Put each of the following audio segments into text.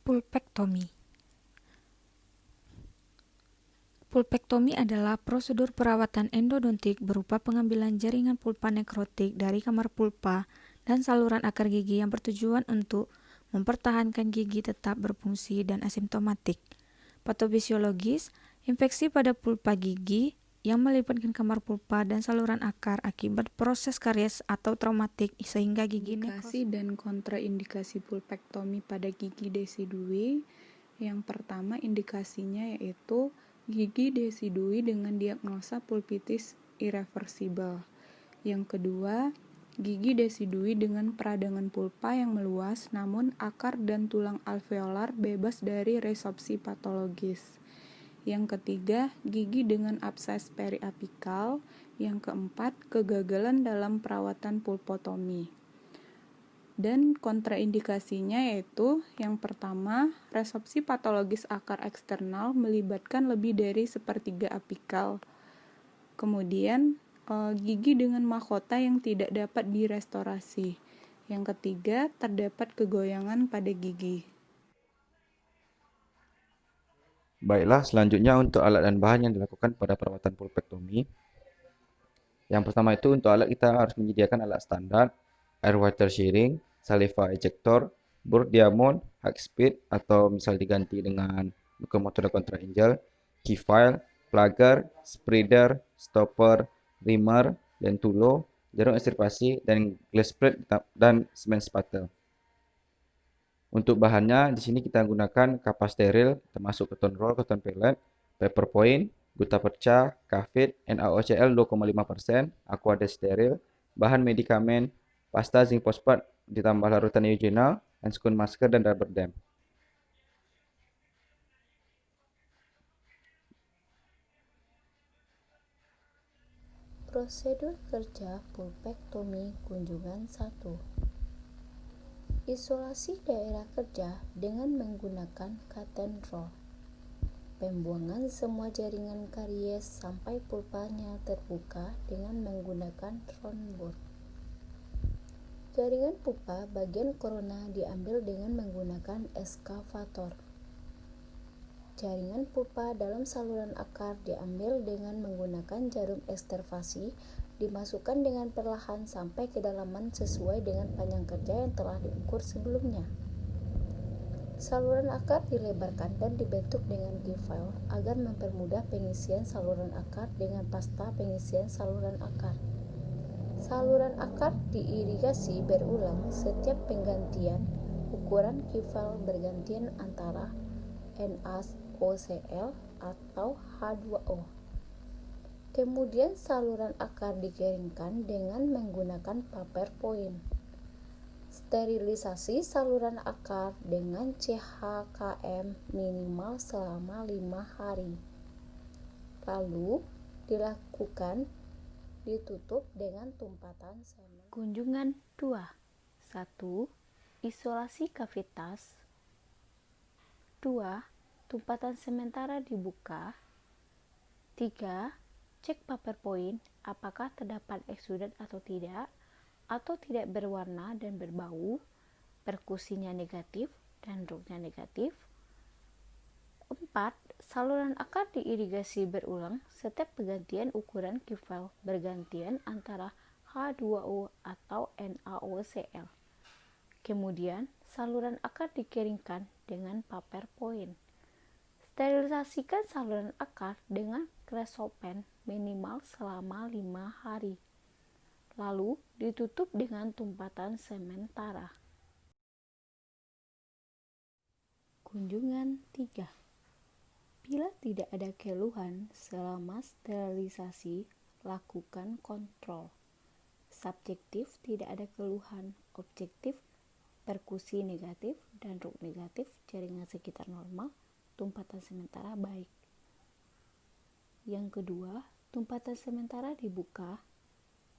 Pulpektomi. Pulpektomi adalah prosedur perawatan endodontik berupa pengambilan jaringan pulpa nekrotik dari kamar pulpa dan saluran akar gigi yang bertujuan untuk mempertahankan gigi tetap berfungsi dan asimptomatik. Patofisiologis, infeksi pada pulpa gigi yang melibatkan kamar pulpa dan saluran akar akibat proses karies atau traumatik sehingga gigi Indikasi dan kontraindikasi pulpektomi pada gigi desidui. Yang pertama indikasinya yaitu gigi desidui dengan diagnosa pulpitis irreversible. Yang kedua, gigi desidui dengan peradangan pulpa yang meluas namun akar dan tulang alveolar bebas dari resorpsi patologis. Yang ketiga, gigi dengan abses periapikal. Yang keempat, kegagalan dalam perawatan pulpotomi. Dan kontraindikasinya yaitu yang pertama, resorpsi patologis akar eksternal melibatkan lebih dari sepertiga apikal. Kemudian, gigi dengan mahkota yang tidak dapat direstorasi. Yang ketiga, terdapat kegoyangan pada gigi. Baiklah, selanjutnya untuk alat dan bahan yang dilakukan pada perawatan pulpektomi. Yang pertama itu untuk alat kita harus menyediakan alat standar, air water shearing, saliva ejector, bor diamond, hack speed atau misal diganti dengan locomotor kontrainjal, key file, plugger, spreader, stopper, rimmer, lentulo, jarum ekstirpasi dan glass plate dan semen spatel. Untuk bahannya di sini kita gunakan kapas steril termasuk cotton roll, cotton pellet, paper point, gutta perca, kafit, NaOCl 2,5%, aquades steril, bahan medikamen, pasta zinc fosfat ditambah larutan eugenol, handscoon masker dan rubber dam. Prosedur kerja pulpektomi kunjungan 1. Isolasi daerah kerja dengan menggunakan cotton roll. Pembuangan semua jaringan karies sampai pulpanya terbuka dengan menggunakan round bor. Jaringan pulpa bagian korona diambil dengan menggunakan eskavator. Jaringan pulpa dalam saluran akar diambil dengan menggunakan jarum ekstirpasi, dimasukkan dengan perlahan sampai kedalaman sesuai dengan panjang kerja yang telah diukur sebelumnya. Saluran akar dilebarkan dan dibentuk dengan key file agar mempermudah pengisian saluran akar dengan pasta pengisian saluran akar. Saluran akar diirigasi berulang setiap penggantian ukuran key file bergantian antara NaOCl atau H2O. Kemudian saluran akar dikeringkan dengan menggunakan paper point. Sterilisasi saluran akar dengan CHKM minimal selama 5 hari. Lalu dilakukan ditutup dengan tumpatan semen. Kunjungan 2. 1. Isolasi kavitas. 2. Tumpatan sementara dibuka. 3. Cek paper point apakah terdapat eksudat atau tidak berwarna dan berbau, perkusinya negatif dan ruknya negatif. 4. Saluran akar diirigasi berulang setiap pergantian ukuran key file bergantian antara H2O atau NaOCl. Kemudian, saluran akar dikeringkan dengan paper point. Sterilisasikan saluran akar dengan kresopen minimal selama 5 hari. Lalu ditutup dengan tumpatan sementara. Kunjungan 3. Bila tidak ada keluhan selama sterilisasi, lakukan kontrol. Subjektif tidak ada keluhan, objektif perkusi negatif dan ruk negatif, jaringan sekitar normal, tumpatan sementara baik. Yang kedua, tumpatan sementara dibuka.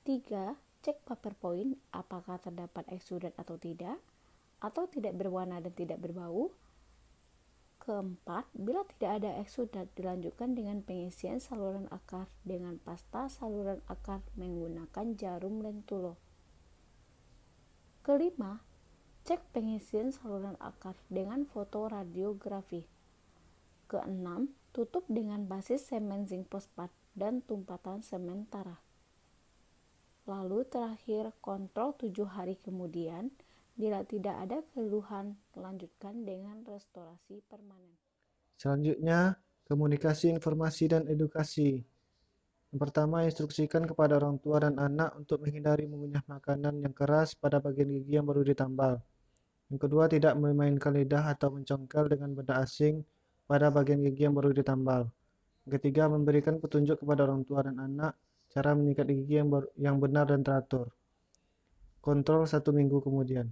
3. Cek paper point apakah terdapat eksudat atau tidak berwarna dan tidak berbau. Keempat, bila tidak ada eksudat, dilanjutkan dengan pengisian saluran akar dengan pasta saluran akar menggunakan jarum lentulo. Kelima, Cek pengisian saluran akar dengan fotoradiografi. Keenam, tutup dengan basis semen zinc fosfat dan tumpatan sementara. Lalu terakhir, kontrol 7 hari kemudian. Bila tidak ada keluhan, lanjutkan dengan restorasi permanen. Selanjutnya, komunikasi, informasi, dan edukasi. Yang pertama, instruksikan kepada orang tua dan anak untuk menghindari mengunyah makanan yang keras pada bagian gigi yang baru ditambal. Yang kedua, tidak memainkan lidah atau mencongkel dengan benda asing pada bagian gigi yang baru ditambal. Yang ketiga, memberikan petunjuk kepada orang tua dan anak cara menyikat gigi yang benar dan teratur. Kontrol 1 minggu kemudian.